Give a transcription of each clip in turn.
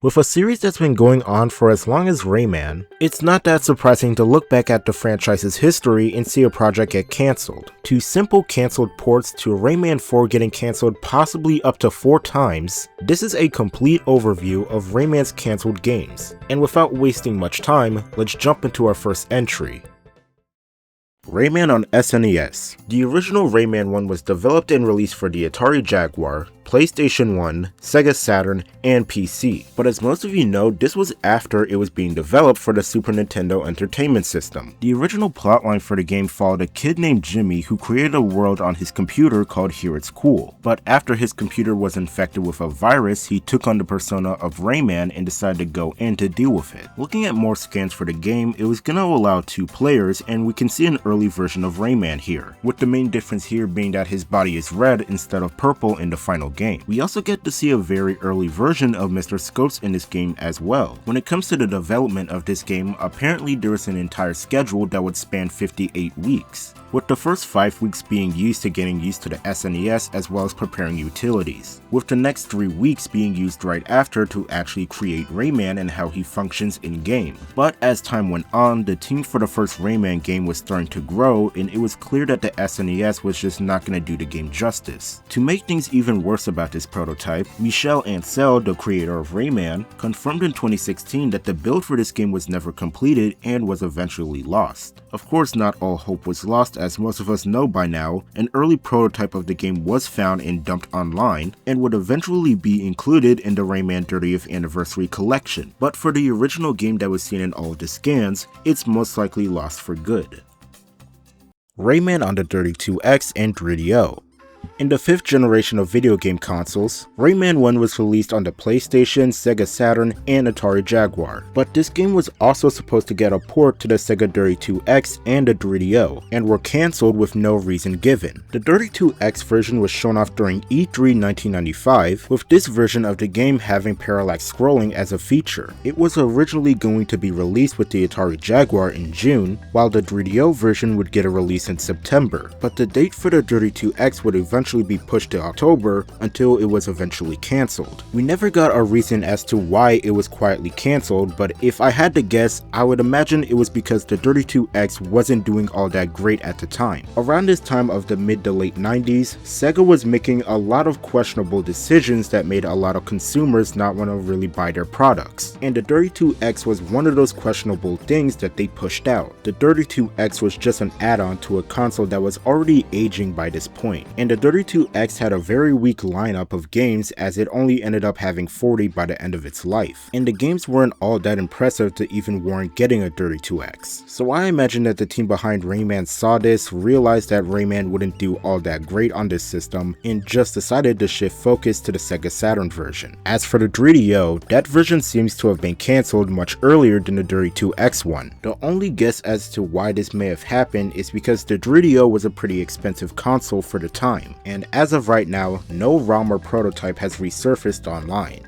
With a series that's been going on for as long as Rayman, it's not that surprising to look back at the franchise's history and see a project get cancelled. 2 simple cancelled ports to Rayman 4 getting cancelled possibly up to 4 times, this is a complete overview of Rayman's cancelled games. And without wasting much time, let's jump into our first entry. Rayman on SNES. The original Rayman 1 was developed and released for the Atari Jaguar, PlayStation 1, Sega Saturn, and PC. But as most of you know, this was after it was being developed for the Super Nintendo Entertainment System. The original plotline for the game followed a kid named Jimmy who created a world on his computer called Here It's Cool. But after his computer was infected with a virus, he took on the persona of Rayman and decided to go in to deal with it. Looking at more scans for the game, it was gonna allow 2 players, and we can see an early version of Rayman here, with the main difference here being that his body is red instead of purple in the final game. We also get to see a very early version of Mr. Scopes in this game as well. When it comes to the development of this game, apparently there is an entire schedule that would span 58 weeks, with the first 5 weeks being used to getting used to the SNES as well as preparing utilities, with the next 3 weeks being used right after to actually create Rayman and how he functions in game. But as time went on, the team for the first Rayman game was starting to grow, and it was clear that the SNES was just not going to do the game justice. To make things even worse about this prototype, Michel Ancel, the creator of Rayman, confirmed in 2016 that the build for this game was never completed and was eventually lost. Of course, not all hope was lost, as most of us know by now. An early prototype of the game was found and dumped online, and would eventually be included in the Rayman 30th Anniversary Collection. But for the original game that was seen in all of the scans, it's most likely lost for good. Rayman on the 32X and 3DO. In the 5th generation of video game consoles, Rayman 1 was released on the PlayStation, Sega Saturn, and Atari Jaguar, but this game was also supposed to get a port to the Sega 32X and the 3DO, and were cancelled with no reason given. The 32X version was shown off during E3 1995, with this version of the game having parallax scrolling as a feature. It was originally going to be released with the Atari Jaguar in June, while the 3DO version would get a release in September, but the date for the 32X would eventually be pushed to October until it was eventually cancelled. We never got a reason as to why it was quietly cancelled, but if I had to guess, I would imagine it was because the 32X wasn't doing all that great at the time. Around this time of the mid to late 90s, Sega was making a lot of questionable decisions that made a lot of consumers not want to really buy their products, and the 32X was one of those questionable things that they pushed out. The 32X was just an add-on to a console that was already aging by this point, and the 32X had a very weak lineup of games, as it only ended up having 40 by the end of its life, and the games weren't all that impressive to even warrant getting a 32X. So I imagine that the team behind Rayman saw this, realized that Rayman wouldn't do all that great on this system, and just decided to shift focus to the Sega Saturn version. As for the 3DO, that version seems to have been cancelled much earlier than the 32X one. The only guess as to why this may have happened is because the 3DO was a pretty expensive console for the time, and as of right now, no ROM or prototype has resurfaced online.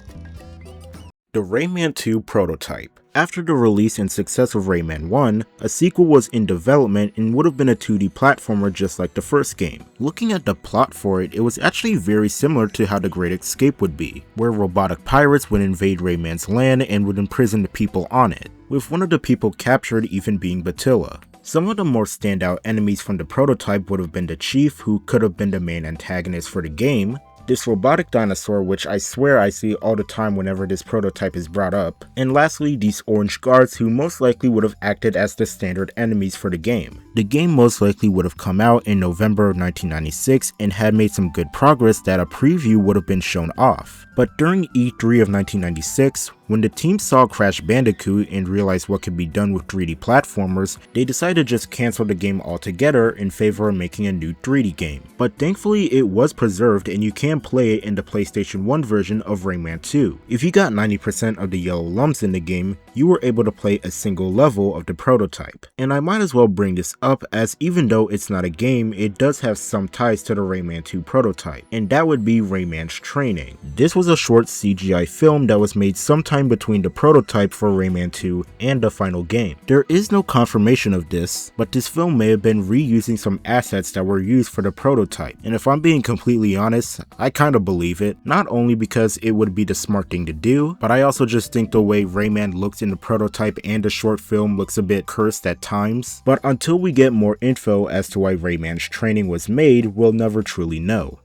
The Rayman 2 prototype. After the release and success of Rayman 1, a sequel was in development and would have been a 2D platformer just like the first game. Looking at the plot for it, it was actually very similar to how The Great Escape would be, where robotic pirates would invade Rayman's land and would imprison the people on it, with one of the people captured even being Batilla. Some of the more standout enemies from the prototype would have been the Chief, who could have been the main antagonist for the game, this robotic dinosaur, which I swear I see all the time whenever this prototype is brought up, and lastly these orange guards who most likely would have acted as the standard enemies for the game. The game most likely would have come out in November of 1996 and had made some good progress that a preview would have been shown off. But during E3 of 1996, when the team saw Crash Bandicoot and realized what could be done with 3D platformers, they decided to just cancel the game altogether in favor of making a new 3D game. But thankfully it was preserved and you can play it in the PlayStation 1 version of Rayman 2. If you got 90% of the yellow lumps in the game, you were able to play a single level of the prototype. And I might as well bring this up as even though it's not a game, it does have some ties to the Rayman 2 prototype, and that would be Rayman's training. This was a short CGI film that was made sometime between the prototype for Rayman 2 and the final game. There is no confirmation of this, but this film may have been reusing some assets that were used for the prototype, and if I'm being completely honest, I kinda believe it, not only because it would be the smart thing to do, but I also just think the way Rayman looks in the prototype and the short film looks a bit cursed at times. But until we get more info as to why Rayman's training was made, we'll never truly know.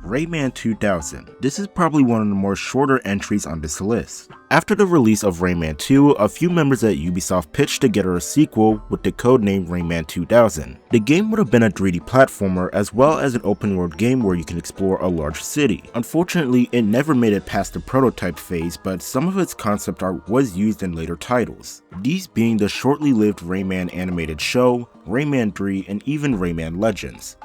Rayman 2000. This is probably one of the more shorter entries on this list. After the release of Rayman 2, a few members at Ubisoft pitched together a sequel with the codename Rayman 2000. The game would have been a 3D platformer as well as an open world game where you can explore a large city. Unfortunately, it never made it past the prototype phase, but some of its concept art was used in later titles, these being the shortly lived Rayman animated show, Rayman 3, and even Rayman Legends.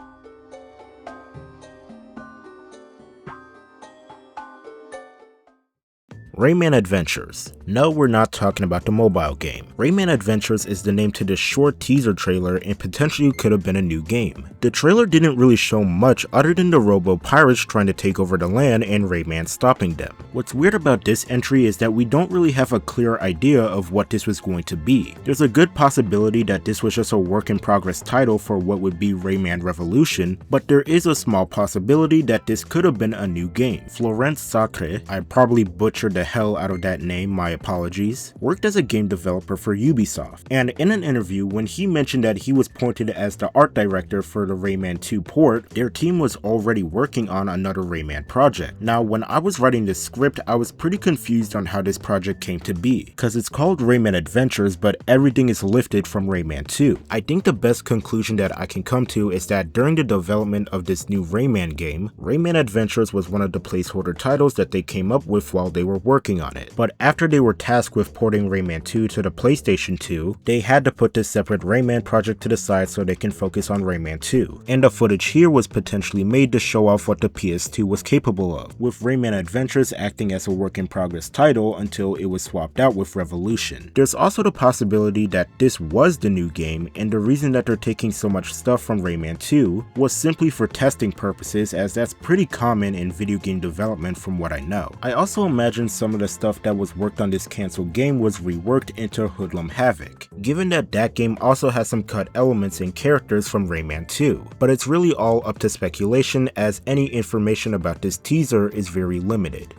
Rayman Adventures. No, we're not talking about the mobile game. Rayman Adventures is the name to this short teaser trailer and potentially could have been a new game. The trailer didn't really show much other than the robo-pirates trying to take over the land and Rayman stopping them. What's weird about this entry is that we don't really have a clear idea of what this was going to be. There's a good possibility that this was just a work in progress title for what would be Rayman Revolution, but there is a small possibility that this could have been a new game. Florent Sacre, I probably butchered the hell out of that name, my apologies, worked as a game developer for Ubisoft, and in an interview when he mentioned that he was appointed as the art director for the Rayman 2 port, their team was already working on another Rayman project. Now when I was writing this script, I was pretty confused on how this project came to be, cause it's called Rayman Adventures but everything is lifted from Rayman 2. I think the best conclusion that I can come to is that during the development of this new Rayman game, Rayman Adventures was one of the placeholder titles that they came up with while they were working on it. But after they were tasked with porting Rayman 2 to the PlayStation 2, they had to put this separate Rayman project to the side so they can focus on Rayman 2. And the footage here was potentially made to show off what the PS2 was capable of, with Rayman Adventures acting as a work in progress title until it was swapped out with Revolution. There's also the possibility that this was the new game, and the reason that they're taking so much stuff from Rayman 2 was simply for testing purposes, as that's pretty common in video game development from what I know. I also imagine some of the stuff that was worked on this cancelled game was reworked into Hoodlum Havoc, given that that game also has some cut elements and characters from Rayman 2, but it's really all up to speculation as any information about this teaser is very limited.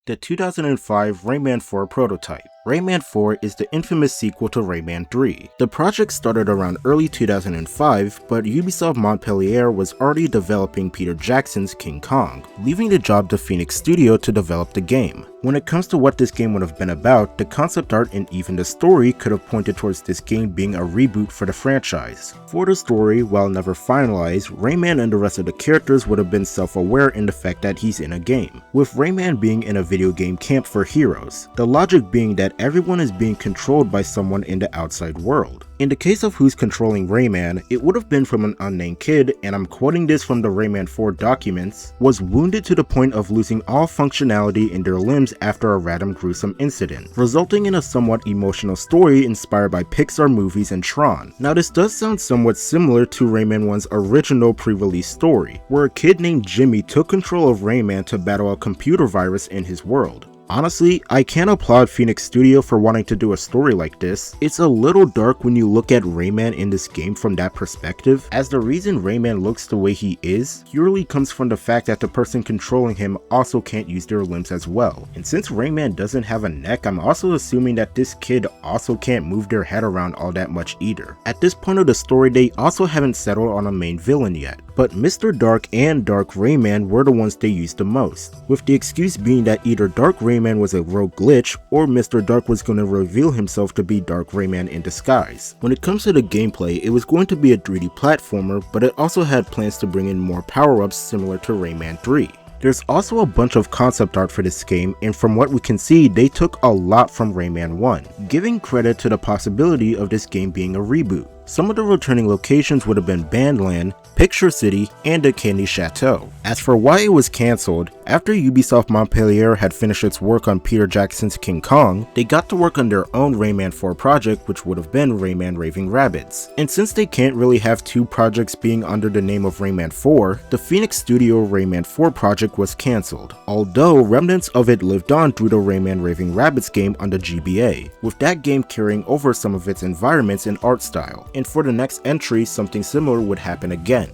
The 2005 Rayman 4 prototype. Rayman 4 is the infamous sequel to Rayman 3. The project started around early 2005, but Ubisoft Montpellier was already developing Peter Jackson's King Kong, leaving the job to Phoenix Studio to develop the game. When it comes to what this game would have been about, the concept art and even the story could have pointed towards this game being a reboot for the franchise. For the story, while never finalized, Rayman and the rest of the characters would have been self-aware in the fact that he's in a game, with Rayman being in a video game camp for heroes, the logic being that everyone is being controlled by someone in the outside world. In the case of who's controlling Rayman, it would have been from an unnamed kid, and I'm quoting this from the Rayman 4 documents, was wounded to the point of losing all functionality in their limbs after a random gruesome incident, resulting in a somewhat emotional story inspired by Pixar movies and Tron. Now this does sound somewhat similar to Rayman 1's original pre-release story, where a kid named Jimmy took control of Rayman to battle a computer virus in his world. Honestly, I can't applaud Phoenix Studio for wanting to do a story like this. It's a little dark when you look at Rayman in this game from that perspective, as the reason Rayman looks the way he is purely comes from the fact that the person controlling him also can't use their limbs as well. And since Rayman doesn't have a neck, I'm also assuming that this kid also can't move their head around all that much either. At this point of the story, they also haven't settled on a main villain yet, but Mr. Dark and Dark Rayman were the ones they used the most, with the excuse being that either Dark Rayman was a rogue glitch, or Mr. Dark was going to reveal himself to be Dark Rayman in disguise. When it comes to the gameplay, it was going to be a 3D platformer, but it also had plans to bring in more power-ups similar to Rayman 3. There's also a bunch of concept art for this game, and from what we can see, they took a lot from Rayman 1, giving credit to the possibility of this game being a reboot. Some of the returning locations would have been Bandland, Picture City, and the Candy Chateau. As for why it was cancelled, after Ubisoft Montpellier had finished its work on Peter Jackson's King Kong, they got to work on their own Rayman 4 project, which would have been Rayman Raving Rabbids. And since they can't really have two projects being under the name of Rayman 4, the Phoenix Studio Rayman 4 project was cancelled, although remnants of it lived on through the Rayman Raving Rabbids game on the GBA, with that game carrying over some of its environments and art style, and for the next entry something similar would happen again.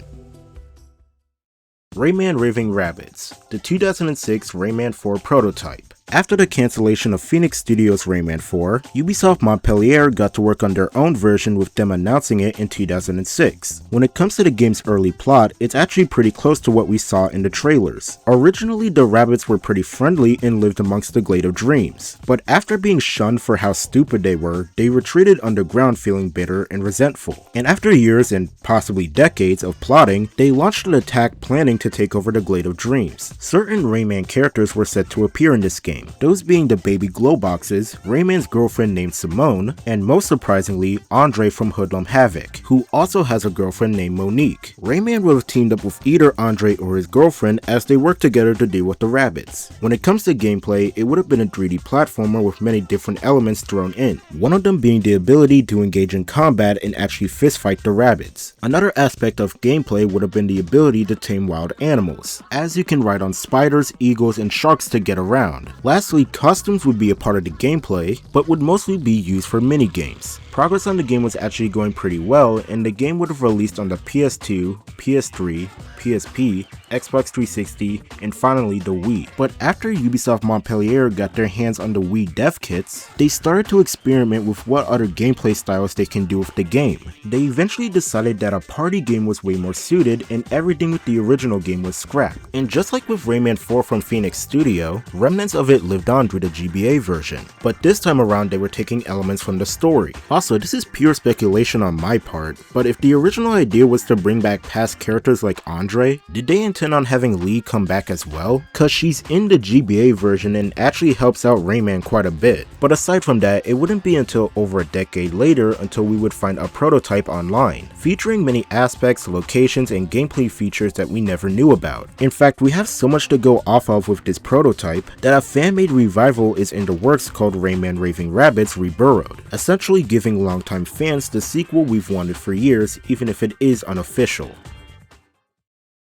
Rayman Raving Rabbids, the 2006 Rayman 4 prototype. After the cancellation of Phoenix Studios' Rayman 4, Ubisoft Montpellier got to work on their own version with them announcing it in 2006. When it comes to the game's early plot, it's actually pretty close to what we saw in the trailers. Originally, the rabbits were pretty friendly and lived amongst the Glade of Dreams, but after being shunned for how stupid they were, they retreated underground feeling bitter and resentful. And after years and possibly decades of plotting, they launched an attack planning to take over the Glade of Dreams. Certain Rayman characters were set to appear in this game, those being the baby glow boxes, Rayman's girlfriend named Simone, and most surprisingly, Andre from Hoodlum Havoc, who also has a girlfriend named Monique. Rayman would have teamed up with either Andre or his girlfriend as they worked together to deal with the rabbits. When it comes to gameplay, it would have been a 3D platformer with many different elements thrown in, one of them being the ability to engage in combat and actually fistfight the rabbits. Another aspect of gameplay would have been the ability to tame wild animals, as you can ride on spiders, eagles, and sharks to get around. Lastly, costumes would be a part of the gameplay, but would mostly be used for minigames. Progress on the game was actually going pretty well, and the game would have released on the PS2, PS3, PSP, Xbox 360, and finally the Wii. But after Ubisoft Montpellier got their hands on the Wii dev kits, they started to experiment with what other gameplay styles they can do with the game. They eventually decided that a party game was way more suited, and everything with the original game was scrapped. And just like with Rayman 4 from Phoenix Studio, remnants of it lived on through the GBA version, but this time around they were taking elements from the story. Also, this is pure speculation on my part, but if the original idea was to bring back past characters like Andre, did they intend on having Lee come back as well? Cause she's in the GBA version and actually helps out Rayman quite a bit. But aside from that, it wouldn't be until over a decade later until we would find a prototype online, featuring many aspects, locations, and gameplay features that we never knew about. In fact, we have so much to go off of with this prototype that a fan-made revival is in the works called Rayman Raving Rabbids Reburrowed, essentially giving longtime fans the sequel we've wanted for years, even if it is unofficial.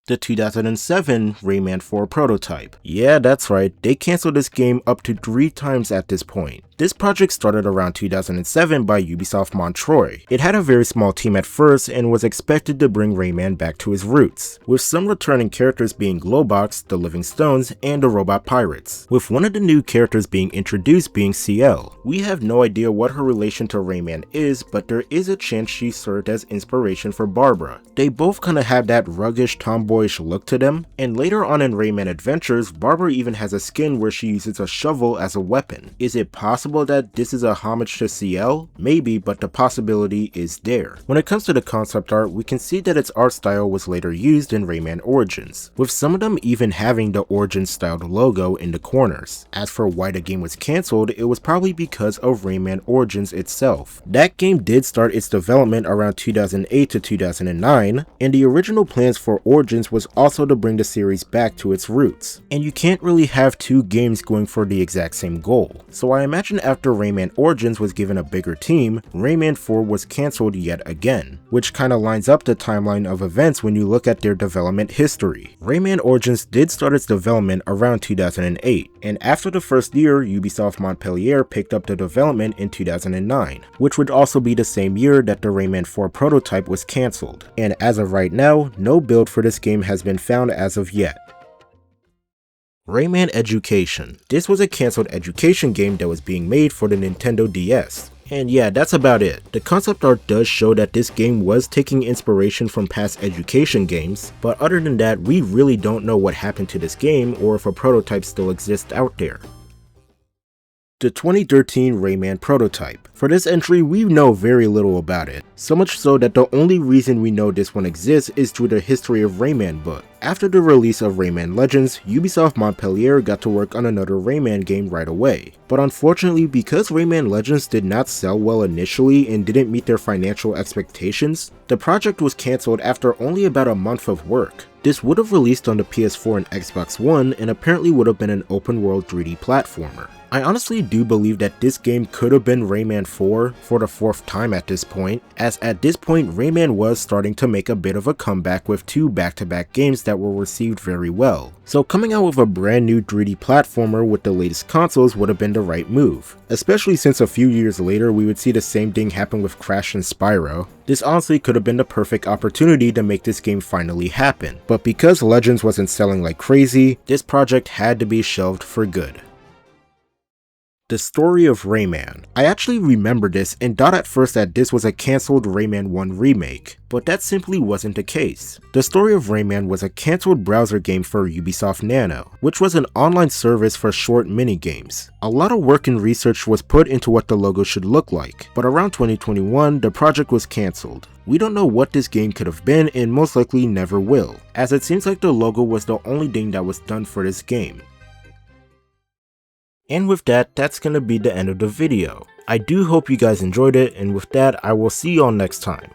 The 2007 Rayman 4 prototype. Yeah, that's right, they cancelled this game up to 3 times at this point. This project started around 2007 by Ubisoft Montreuil. It had a very small team at first and was expected to bring Rayman back to his roots, with some returning characters being Glowbox, the Living Stones, and the Robot Pirates, with one of the new characters being introduced being CL. We have no idea what her relation to Rayman is, but there is a chance she served as inspiration for Barbara. They both kinda have that ruggish, tomboyish look to them, and later on in Rayman Adventures, Barbara even has a skin where she uses a shovel as a weapon. Is it possible that this is a homage to CL? Maybe, but the possibility is there. When it comes to the concept art, we can see that its art style was later used in Rayman Origins, with some of them even having the Origins styled logo in the corners. As for why the game was cancelled, it was probably because of Rayman Origins itself. That game did start its development around 2008 to 2009, and the original plans for Origins was also to bring the series back to its roots. And you can't really have two games going for the exact same goal. So I imagine after Rayman Origins was given a bigger team, Rayman 4 was cancelled yet again, which kinda lines up the timeline of events when you look at their development history. Rayman Origins did start its development around 2008, and after the first year, Ubisoft Montpellier picked up the development in 2009, which would also be the same year that the Rayman 4 prototype was cancelled. And as of right now, no build for this game has been found as of yet. Rayman Education. This was a cancelled education game that was being made for the Nintendo DS. And yeah, that's about it. The concept art does show that this game was taking inspiration from past education games, but other than that, we really don't know what happened to this game or if a prototype still exists out there. The 2013 Rayman prototype. For this entry, we know very little about it, so much so that the only reason we know this one exists is through the History of Rayman book. After the release of Rayman Legends, Ubisoft Montpellier got to work on another Rayman game right away. But unfortunately, because Rayman Legends did not sell well initially and didn't meet their financial expectations, the project was cancelled after only about a month of work. This would have released on the PS4 and Xbox One and apparently would have been an open world 3D platformer. I honestly do believe that this game could have been Rayman 4 for the 4th time at this point, as at this point Rayman was starting to make a bit of a comeback with 2 back-to-back games that were received very well. So coming out with a brand new 3D platformer with the latest consoles would have been the right move, especially since a few years later we would see the same thing happen with Crash and Spyro. This honestly could have been the perfect opportunity to make this game finally happen, but because Legends wasn't selling like crazy, this project had to be shelved for good. The Story of Rayman. I actually remember this and thought at first that this was a cancelled Rayman 1 remake, but that simply wasn't the case. The Story of Rayman was a cancelled browser game for Ubisoft Nano, which was an online service for short mini-games. A lot of work and research was put into what the logo should look like, but around 2021, the project was cancelled. We don't know what this game could have been and most likely never will, as it seems like the logo was the only thing that was done for this game. And with that, that's gonna be the end of the video. I do hope you guys enjoyed it, and with that, I will see y'all next time.